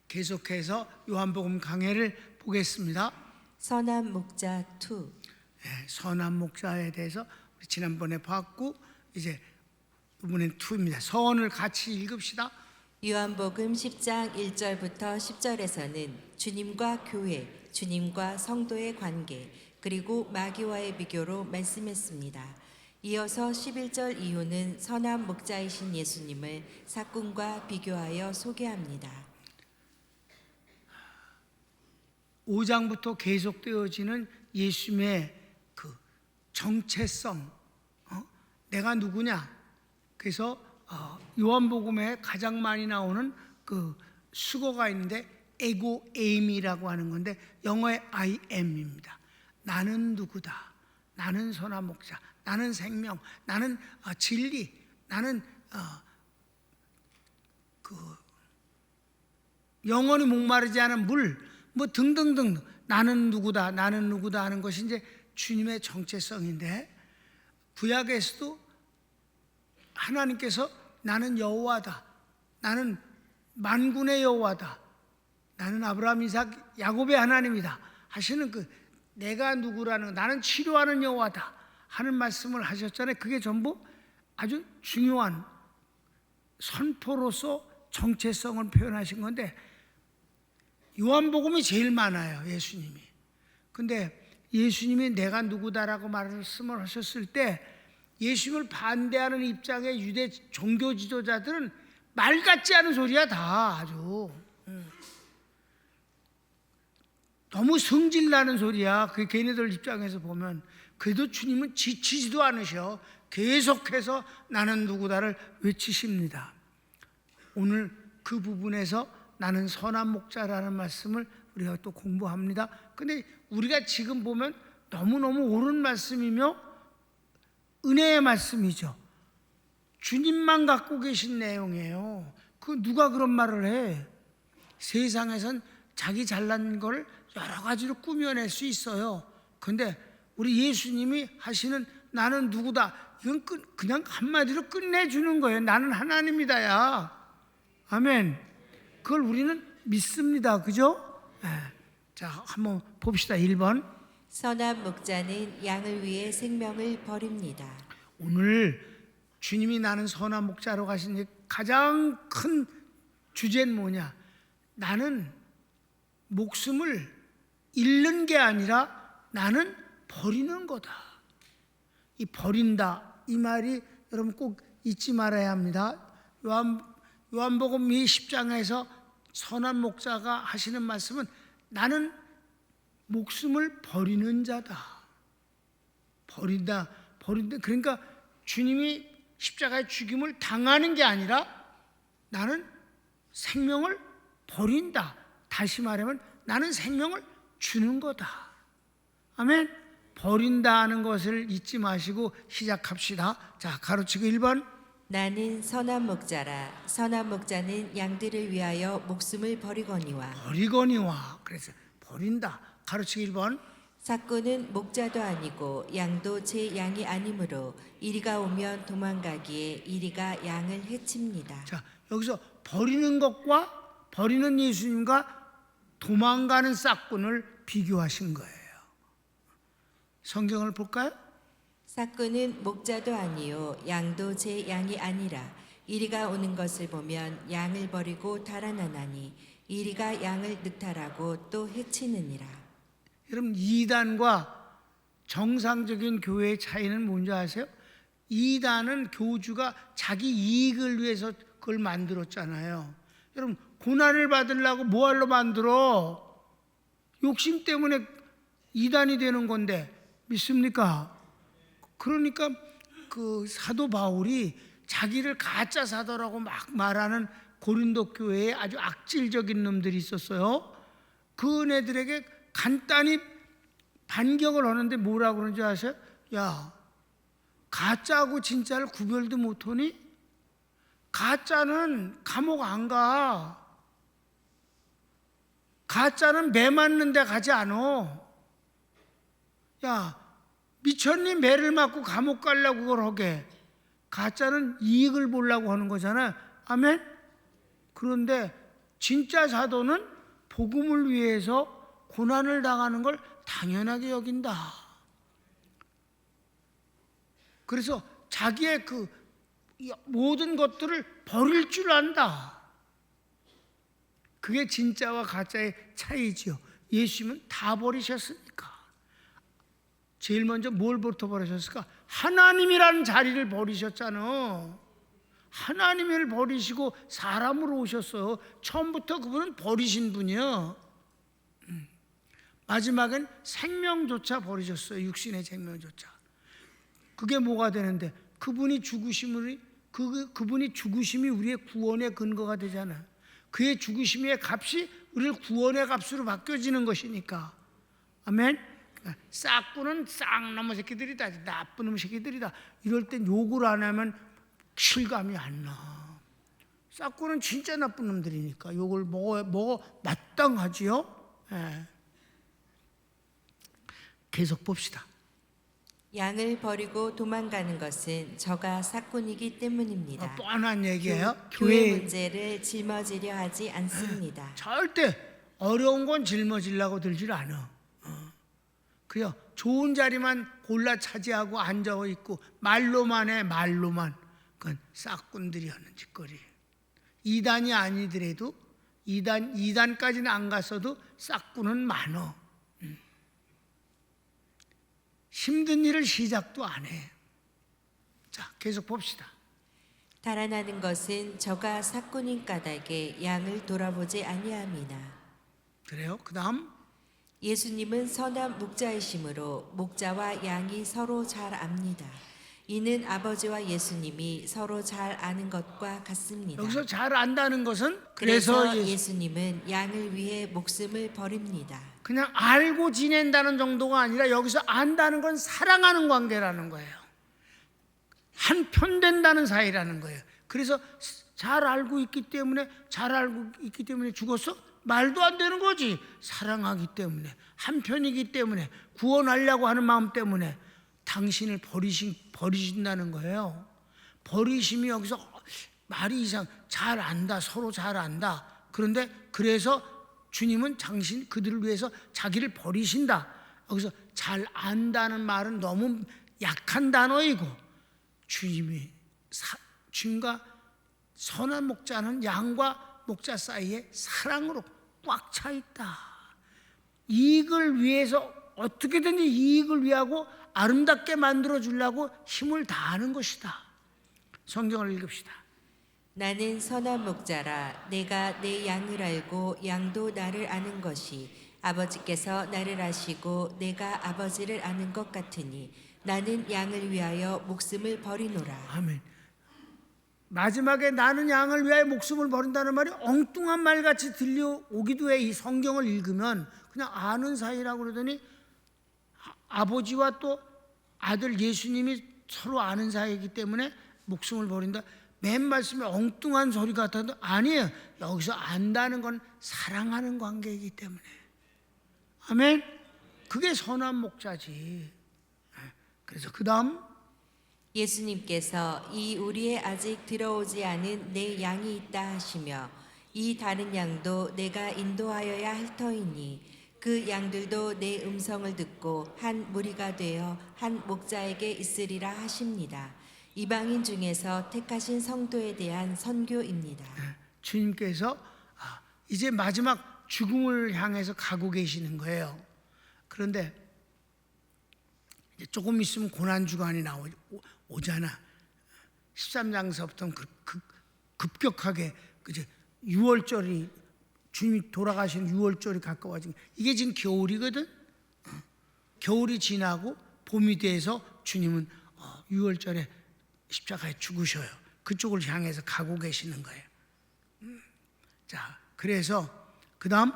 계속해서 요한복음 강해를 보겠습니다. 선한 목자 2. 선한 목자에 대해서 우리 지난번에 봤고 이제 이번엔 2입니다. 서원을 같이 읽읍시다. 요한복음 10장 1절부터 10절에서는 주님과 교회, 주님과 성도의 관계, 그리고 마귀와의 비교로 말씀했습니다. 이어서 11절 이후는 선한 목자이신 예수님을 사꾼과 비교하여 소개합니다. 5장부터 계속되어지는 예수님의 그 정체성, 내가 누구냐? 그래서 요한복음에 가장 많이 나오는 그 수거가 있는데 에고 에임이라고 하는 건데 영어의 I am입니다. 나는 누구다. 나는 선한 목자. 나는 생명. 나는 진리. 나는 그 영원히 목마르지 않은 물. 뭐 등등등. 나는 누구다. 나는 누구다 하는 것이 이제 주님의 정체성인데 구약에서도 하나님께서 나는 여호와다. 나는 만군의 여호와다. 나는 아브라함, 이삭, 야곱의 하나님이다. 하시는 그 내가 누구라는 나는 치료하는 여호와다 하는 말씀을 하셨잖아요. 그게 전부 아주 중요한 선포로서 정체성을 표현하신 건데 요한복음이 제일 많아요. 예수님이. 근데 예수님이 내가 누구다라고 말씀을 하셨을 때 예수님을 반대하는 입장의 유대 종교 지도자들은 말 같지 않은 소리야 다 아주 너무 성질나는 소리야. 그 걔네들 입장에서 보면. 그래도 주님은 지치지도 않으셔. 계속해서 나는 누구다를 외치십니다. 오늘 그 부분에서 나는 선한 목자라는 말씀을 우리가 또 공부합니다. 근데 우리가 지금 보면 너무너무 옳은 말씀이며 은혜의 말씀이죠. 주님만 갖고 계신 내용이에요. 그 누가 그런 말을 해? 세상에선 자기 잘난 걸 여러 가지로 꾸며낼 수 있어요. 근데 우리 예수님이 하시는 나는 누구다. 이건 그냥 한마디로 끝내주는 거예요. 나는 하나님이다야. 아멘. 그걸 우리는 믿습니다. 그죠? 자, 한번 봅시다. 1번. 선한 목자는 양을 위해 생명을 버립니다. 오늘 주님이 나는 선한 목자로 가신 가장 큰 주제는 뭐냐? 나는 목숨을 잃는 게 아니라 나는 버리는 거다. 이 버린다 이 말이 여러분 꼭 잊지 말아야 합니다. 요한복음 10장에서 선한 목자가 하시는 말씀은 나는 목숨을 버리는 자다. 버린다. 그러니까 주님이 십자가의 죽임을 당하는 게 아니라 나는 생명을 버린다. 다시 말하면 나는 생명을 주는 거다. 아멘. 버린다는 것을 잊지 마시고 시작합시다. 자, 가로치고 1번. 나는 선한 목자라. 선한 목자는 양들을 위하여 목숨을 버리거니와. 그래서 버린다. 가로치고 1번. 사꾼은 목자도 아니고 양도 제 양이 아니므로 이리가 오면 도망가기에 이리가 양을 해칩니다. 자, 여기서 버리는 것과 버리는 예수님과 도망가는 싹꾼을 비교하신 거예요. 성경을 볼까요? 사꾼은 목자도 아니요 양도 제 양이 아니라 이리가 오는 것을 보면 양을 버리고 달아나나니 이리가 양을 늑탈하고 또 해치느니라. 여러분, 이단과 정상적인 교회의 차이는 뭔지 아세요? 이단은 교주가 자기 이익을 위해서 그걸 만들었잖아요. 여러분, 고난을 받으려고 뭐하러 만들어? 욕심 때문에 이단이 되는 건데 믿습니까? 그러니까 그 사도 바울이 자기를 가짜 사도라고 막 말하는 고린도 교회에 아주 악질적인 놈들이 있었어요. 그 은혜들에게 간단히 반격을 하는데 뭐라고 그러는지 아세요? 야, 가짜하고 진짜를 구별도 못하니? 가짜는 감옥 안 가. 가짜는 매 맞는 데 가지 않아. 야, 미쳤니? 매를 맞고 감옥 가려고 그걸 하게. 가짜는 이익을 보려고 하는 거잖아. 아멘? 그런데 진짜 사도는 복음을 위해서 고난을 당하는 걸 당연하게 여긴다. 그래서 자기의 그 모든 것들을 버릴 줄 안다. 그게 진짜와 가짜의 차이지요. 예수님은 다 버리셨으니까. 제일 먼저 뭘부터 버리셨을까? 하나님이라는 자리를 버리셨잖아. 하나님을 버리시고 사람으로 오셨어요. 처음부터 그분은 버리신 분이요. 마지막엔 생명조차 버리셨어요. 육신의 생명조차. 그게 뭐가 되는데? 그분이 죽으심이 우리의 구원의 근거가 되잖아요. 그의 죽으심의 값이 우리를 구원의 값으로 바뀌어지는 것이니까. 아멘. 그러니까 싹구는 쌍나무 새끼들이다, 나쁜 놈 새끼들이다, 이럴 땐 욕을 안 하면 실감이 안 나. 싹구는 진짜 나쁜 놈들이니까 욕을 먹어 마땅하지요. 예. 계속 봅시다. 양을 버리고 도망가는 것은 저가 삭꾼이기 때문입니다. 뻔한 얘기예요. 교회 문제를 짊어지려 하지 않습니다. 절대 어려운 건 짊어지려고 들질 않아. 그냥 좋은 자리만 골라 차지하고 앉아 있고 말로만 해, 말로만. 그건 싹꾼들이 하는 짓거리. 2단이 아니더라도 2단까지는 안 갔어도 싹꾼은 많어. 힘든 일을 시작도 안 해. 자, 계속 봅시다. 달아나는 것은 저가 삭꾼인 까닭에 양을 돌아보지 아니함이나. 그래요? 그 다음 예수님은 선한 목자이심으로 목자와 양이 서로 잘 압니다. 이는 아버지와 예수님이 서로 잘 아는 것과 같습니다. 여기서 잘 안다는 것은 그래서 예수님은 양을 위해 목숨을 버립니다. 그냥 알고 지낸다는 정도가 아니라 여기서 안다는 건 사랑하는 관계라는 거예요. 한편 된다는 사이라는 거예요. 그래서 잘 알고 있기 때문에 죽었어? 말도 안 되는 거지. 사랑하기 때문에, 한편이기 때문에, 구원하려고 하는 마음 때문에 당신을 버리신다는 거예요. 버리심이 여기서 말이 이상, 잘 안다, 서로 잘 안다. 그런데 그래서 주님은 그들을 위해서 자기를 버리신다. 여기서 잘 안다는 말은 너무 약한 단어이고, 주님과 선한 목자는 양과 목자 사이에 사랑으로 꽉 차 있다. 이익을 위해서 어떻게든지 이익을 위하고 아름답게 만들어 주려고 힘을 다하는 것이다. 성경을 읽읍시다. 나는 선한 목자라. 내가 내 양을 알고 양도 나를 아는 것이 아버지께서 나를 아시고 내가 아버지를 아는 것 같으니 나는 양을 위하여 목숨을 버리노라. 아멘. 마지막에 나는 양을 위하여 목숨을 버린다는 말이 엉뚱한 말같이 들려오기도 해. 이 성경을 읽으면 그냥 아는 사이라고 그러더니 아버지와 또 아들 예수님이 서로 아는 사이이기 때문에 목숨을 버린다. 맨 말씀에 엉뚱한 소리 같아도 아니에요. 여기서 안다는 건 사랑하는 관계이기 때문에. 아멘. 그게 선한 목자지. 그래서 그 다음 예수님께서 이 우리에 아직 들어오지 않은 내 양이 있다 하시며 이 다른 양도 내가 인도하여야 할 터이니 그 양들도 내 음성을 듣고 한 무리가 되어 한 목자에게 있으리라 하십니다. 이방인 중에서 택하신 성도에 대한 선교입니다. 주님께서 이제 마지막 죽음을 향해서 가고 계시는 거예요. 그런데 이제 조금 있으면 고난주간이 오잖아. 13장서부터 급격하게 그제 6월절이 주님이 돌아가시는 6월절이 가까워지는, 이게 지금 겨울이거든. 겨울이 지나고 봄이 돼서 주님은 6월절에 십자가에 죽으셔요. 그쪽을 향해서 가고 계시는 거예요. 자, 그래서 그 다음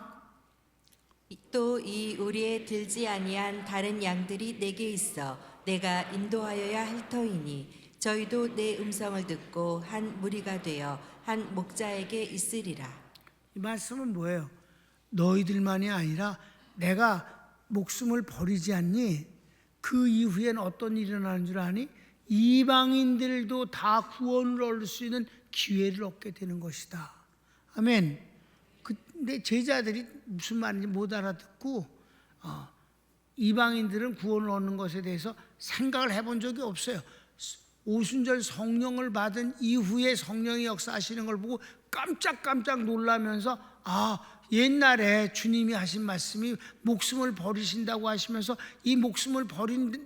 또 이 우리에 들지 아니한 다른 양들이 내게 있어 내가 인도하여야 할 터이니 저희도 내 음성을 듣고 한 무리가 되어 한 목자에게 있으리라. 이 말씀은 뭐예요? 너희들만이 아니라 내가 목숨을 버리지 않니? 그 이후엔 어떤 일이 일어나는 줄 아니? 이방인들도 다 구원을 얻을 수 있는 기회를 얻게 되는 것이다. 아멘. 근데 제자들이 무슨 말인지 못 알아듣고 이방인들은 구원을 얻는 것에 대해서 생각을 해본 적이 없어요. 오순절 성령을 받은 이후에 성령이 역사하시는 걸 보고 깜짝깜짝 놀라면서 옛날에 주님이 하신 말씀이 목숨을 버리신다고 하시면서 이 목숨을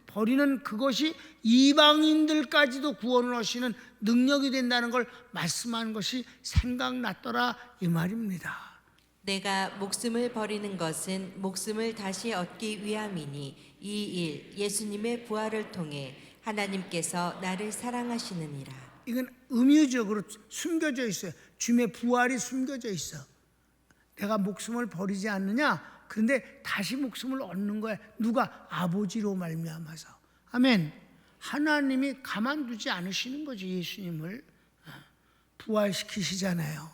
버리는 그것이 이방인들까지도 구원을 하시는 능력이 된다는 걸 말씀한 것이 생각났더라 이 말입니다. 내가 목숨을 버리는 것은 목숨을 다시 얻기 위함이니 이 일 예수님의 부활을 통해 하나님께서 나를 사랑하시느니라. 이건 의미적으로 숨겨져 있어요. 주님의 부활이 숨겨져 있어. 내가 목숨을 버리지 않느냐? 그런데 다시 목숨을 얻는 거야. 누가? 아버지로 말미암아서. 아멘. 하나님이 가만두지 않으시는 거죠. 예수님을 부활시키시잖아요.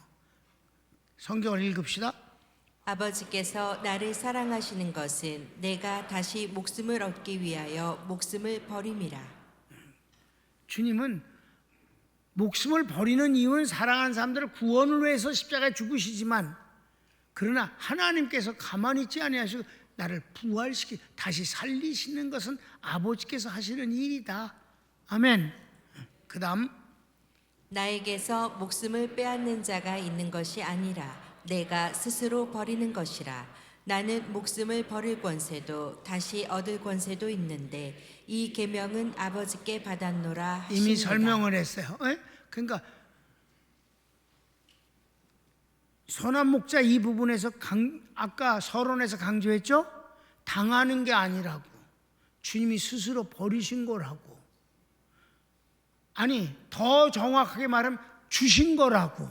성경을 읽읍시다. 아버지께서 나를 사랑하시는 것은 내가 다시 목숨을 얻기 위하여 목숨을 버림이라. 주님은 목숨을 버리는 이유는 사랑하는 사람들을 구원을 위해서 십자가에 죽으시지만, 그러나 하나님께서 가만히 있지 아니하시고 나를 부활시키 다시 살리시는 것은 아버지께서 하시는 일이다. 아멘. 그 다음, 나에게서 목숨을 빼앗는 자가 있는 것이 아니라 내가 스스로 버리는 것이라. 나는 목숨을 버릴 권세도 다시 얻을 권세도 있는데 이 계명은 아버지께 받았노라 하시니라. 이미 설명을 했어요. 그러니까 선한 목자 이 부분에서 아까 서론에서 강조했죠. 당하는 게 아니라고, 주님이 스스로 버리신 거라고. 아니, 더 정확하게 말하면 주신 거라고.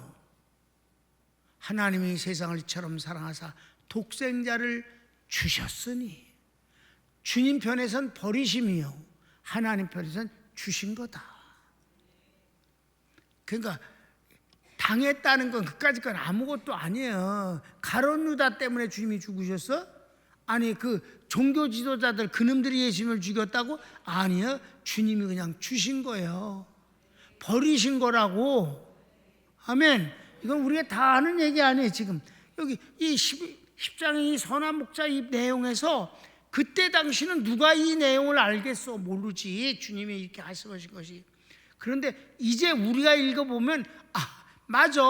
하나님이 세상을 이처럼 사랑하사 독생자를 주셨으니, 주님 편에선 버리심이요 하나님 편에선 주신 거다. 그러니까 당했다는 건 그까짓 건 아무것도 아니에요. 가룟 유다 때문에 주님이 죽으셨어? 아니, 그 종교 지도자들 그놈들이 예수님을 죽였다고? 아니요, 주님이 그냥 주신 거예요. 버리신 거라고. 아멘. 이건 우리가 다 아는 얘기 아니에요. 지금 여기 이 10장의 이 선한 목자 이 내용에서 그때 당시는 누가 이 내용을 알겠어? 모르지. 주님이 이렇게 말씀하신 것이. 그런데 이제 우리가 읽어보면 맞아.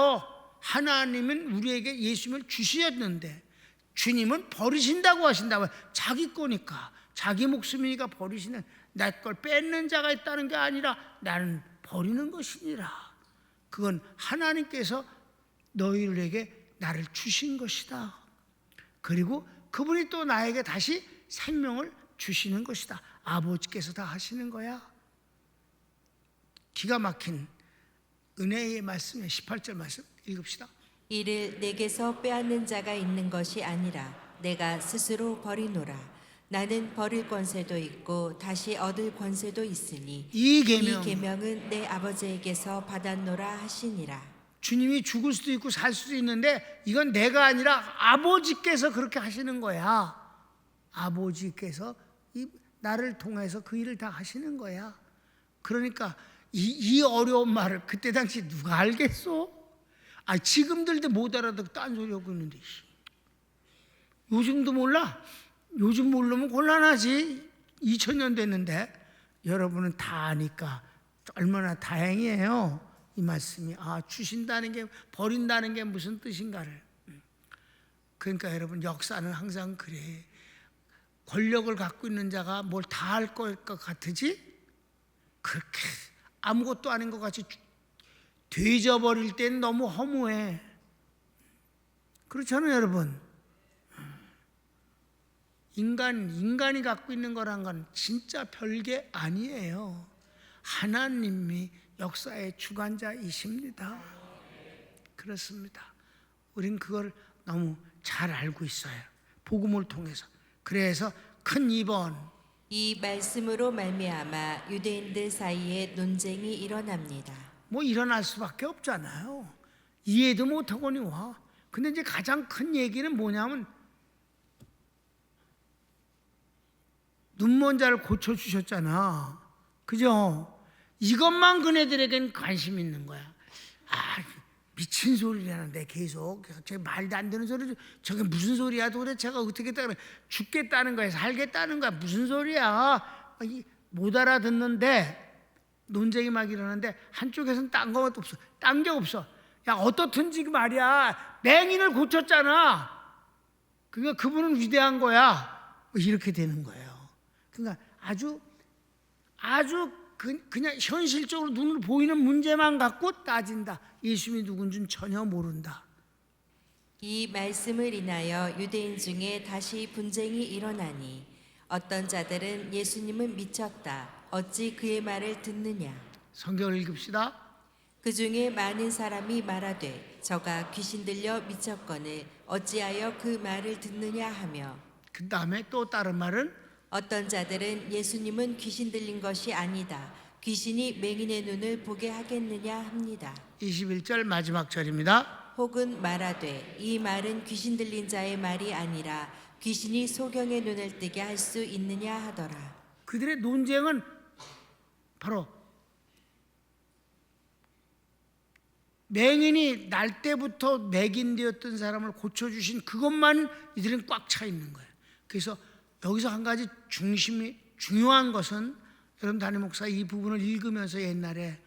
하나님은 우리에게 예수님을 주셨는데 주님은 버리신다고 하신다고. 자기 거니까, 자기 목숨이니까 버리시는, 내 걸 뺏는 자가 있다는 게 아니라 나는 버리는 것이니라. 그건 하나님께서 너희들에게 나를 주신 것이다. 그리고 그분이 또 나에게 다시 생명을 주시는 것이다. 아버지께서 다 하시는 거야. 기가 막힌 은혜의 말씀에 18절 말씀 읽읍시다. 이를 내게서 빼앗는 자가 있는 것이 아니라 내가 스스로 버리노라. 나는 버릴 권세도 있고 다시 얻을 권세도 있으니 이 이 계명은 내 아버지에게서 받았노라 하시니라. 주님이 죽을 수도 있고 살 수도 있는데 이건 내가 아니라 아버지께서 그렇게 하시는 거야. 아버지께서 나를 통해서 그 일을 다 하시는 거야. 그러니까 이 어려운 말을 그때 당시 누가 알겠어? 지금들도 못 알아듣고 딴소리 하고 있는데, 요즘도 몰라? 요즘 모르면 곤란하지. 2000년 됐는데 여러분은 다 아니까 얼마나 다행이에요. 이 말씀이 주신다는 게, 버린다는 게 무슨 뜻인가를. 그러니까 여러분, 역사는 항상 그래. 권력을 갖고 있는 자가 뭘 다 할 것 같으지? 그렇게 아무것도 아닌 것 같이 되져버릴 땐 너무 허무해. 그렇잖아요, 여러분. 인간이 갖고 있는 거란 건 진짜 별게 아니에요. 하나님이 역사의 주관자이십니다. 그렇습니다. 우린 그걸 너무 잘 알고 있어요. 복음을 통해서. 그래서 큰 이번, 이 말씀으로 말미암아 유대인들 사이에 논쟁이 일어납니다. 일어날 수밖에 없잖아요. 이해도 못하고니 와. 근데 이제 가장 큰 얘기는 뭐냐면, 눈먼 자를 고쳐주셨잖아. 그죠? 이것만 그네들에겐 관심 있는 거야. 미친 소리라는데 계속 제가 말도 안 되는 소리, 저게 무슨 소리야 도대체가 어떻게 했다 그래. 죽겠다는 거야 살겠다는 거야 무슨 소리야. 못 알아듣는데 논쟁이 막 일어나는데 한쪽에서는 딴 거 없어. 딴 게 없어. 야 어떻든지 말이야 맹인을 고쳤잖아. 그러니까 그분은 위대한 거야. 이렇게 되는 거예요. 그러니까 아주 그냥 현실적으로 눈으로 보이는 문제만 갖고 따진다. 예수님이 누군지는 전혀 모른다. 이 말씀을 인하여 유대인 중에 다시 분쟁이 일어나니 어떤 자들은 예수님은 미쳤다. 어찌 그의 말을 듣느냐. 성경을 읽읍시다. 그 중에 많은 사람이 말하되 저가 귀신 들려 미쳤거늘 어찌하여 그 말을 듣느냐 하며 그 다음에 또 다른 말은 어떤 자들은 예수님은 귀신 들린 것이 아니다. 귀신이 맹인의 눈을 보게 하겠느냐 합니다. 21절 마지막 절입니다. 혹은 말하되 이 말은 귀신 들린 자의 말이 아니라 귀신이 소경의 눈을 뜨게 할 수 있느냐 하더라. 그들의 논쟁은 바로 맹인이 날 때부터 맹인되었던 사람을 고쳐주신 그것만 이들은 꽉 차 있는 거예요. 그래서 여기서 한 가지 중요한 것은 여러분 담임 목사 이 부분을 읽으면서 옛날에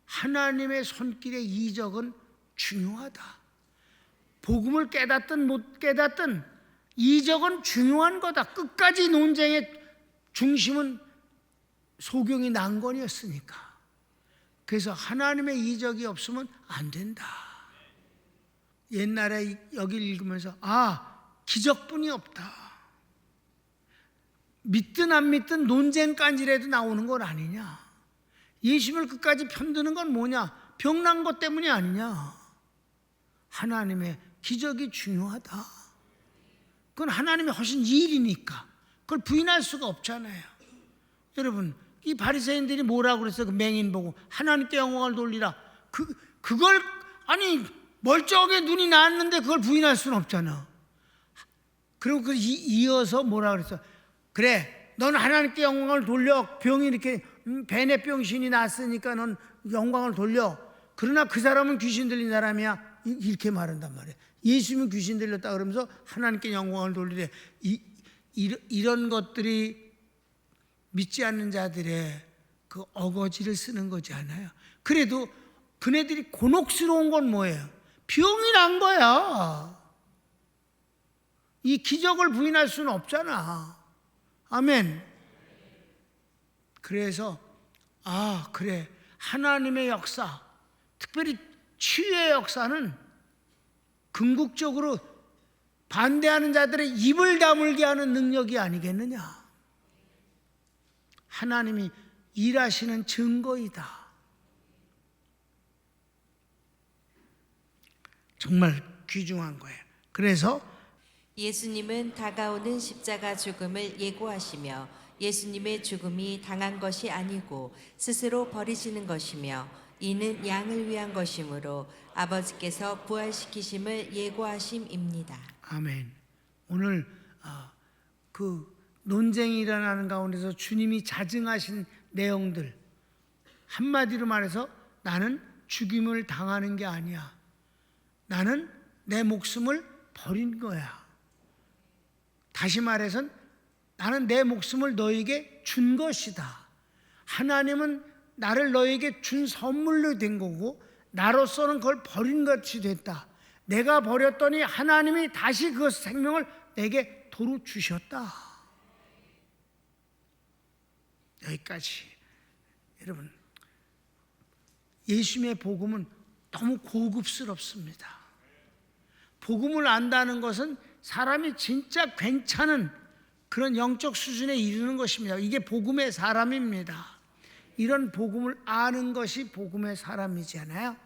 하나님의 손길의 이적은 중요하다. 복음을 깨닫든 못 깨닫든 이적은 중요한 거다. 끝까지 논쟁의 중심은 소경이 난건이었으니까. 그래서 하나님의 이적이 없으면 안 된다. 옛날에 여기 읽으면서 기적뿐이 없다. 믿든 안 믿든 논쟁까지라도 나오는 건 아니냐. 예수님을 끝까지 편드는 건 뭐냐. 병난 것 때문이 아니냐. 하나님의 기적이 중요하다. 그건 하나님이 하신 일이니까 그걸 부인할 수가 없잖아요. 여러분 이 바리새인들이 뭐라고 그랬어요? 그 맹인 보고 하나님께 영광을 돌리라. 그걸 아니 멀쩡하게 눈이 나왔는데 그걸 부인할 수는 없잖아. 그리고 이어서 뭐라 그랬어? 그래, 넌 하나님께 영광을 돌려. 병이 이렇게 베네 병신이 났으니까 넌 영광을 돌려. 그러나 그 사람은 귀신 들린 사람이야. 이렇게 말한단 말이에요. 예수님은 귀신 들렸다 그러면서 하나님께 영광을 돌리래. 이런 것들이 믿지 않는 자들의 그 어거지를 쓰는 거지 않아요. 그래도 그네들이 곤혹스러운 건 뭐예요? 병이 난 거야. 이 기적을 부인할 수는 없잖아. 아멘. 그래서 그래, 하나님의 역사, 특별히 치유의 역사는 궁극적으로 반대하는 자들의 입을 다물게 하는 능력이 아니겠느냐. 하나님이 일하시는 증거이다. 정말 귀중한 거예요. 그래서 예수님은 다가오는 십자가 죽음을 예고하시며 예수님의 죽음이 당한 것이 아니고 스스로 버리시는 것이며 이는 양을 위한 것이므로 아버지께서 부활시키심을 예고하심입니다. 아멘. 오늘 그 논쟁이 일어나는 가운데서 주님이 자증하신 내용들, 한마디로 말해서 나는 죽임을 당하는 게 아니야. 나는 내 목숨을 버린 거야. 다시 말해서 나는 내 목숨을 너에게 준 것이다. 하나님은 나를 너에게 준 선물로 된 거고 나로서는 그걸 버린 것이 됐다. 내가 버렸더니 하나님이 다시 그 생명을 내게 도로 주셨다. 여기까지. 여러분, 예수님의 복음은 너무 고급스럽습니다. 복음을 안다는 것은 사람이 진짜 괜찮은 그런 영적 수준에 이르는 것입니다. 이게 복음의 사람입니다. 이런 복음을 아는 것이 복음의 사람이잖아요.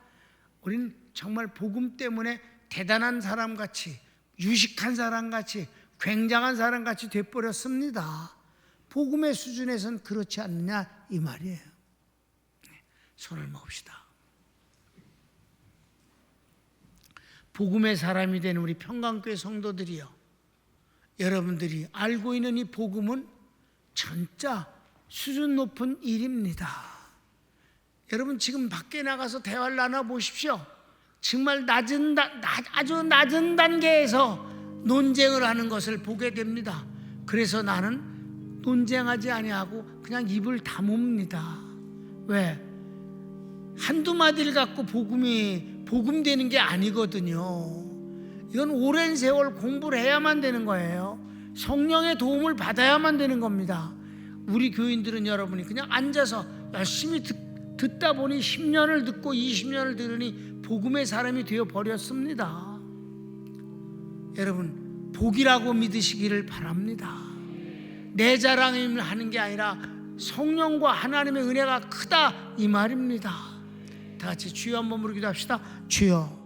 우리는 정말 복음 때문에 대단한 사람같이, 유식한 사람같이, 굉장한 사람같이 돼버렸습니다. 복음의 수준에서는 그렇지 않느냐 이 말이에요. 손을 모읍시다. 복음의 사람이 된 우리 평강교회 성도들이요, 여러분들이 알고 있는 이 복음은 진짜 수준 높은 일입니다. 여러분 지금 밖에 나가서 대화를 나눠보십시오. 정말 아주 낮은 단계에서 논쟁을 하는 것을 보게 됩니다. 그래서 나는 논쟁하지 아니하고 그냥 입을 다뭅니다. 왜? 한두 마디를 갖고 복음되는 게 아니거든요. 이건 오랜 세월 공부를 해야만 되는 거예요. 성령의 도움을 받아야만 되는 겁니다. 우리 교인들은 여러분이 그냥 앉아서 열심히 듣다 보니 10년을 듣고 20년을 들으니 복음의 사람이 되어 버렸습니다. 여러분 복이라고 믿으시기를 바랍니다. 내 자랑을 하는 게 아니라 성령과 하나님의 은혜가 크다 이 말입니다. 다 같이 주여 한번 부르기도 합시다. 주여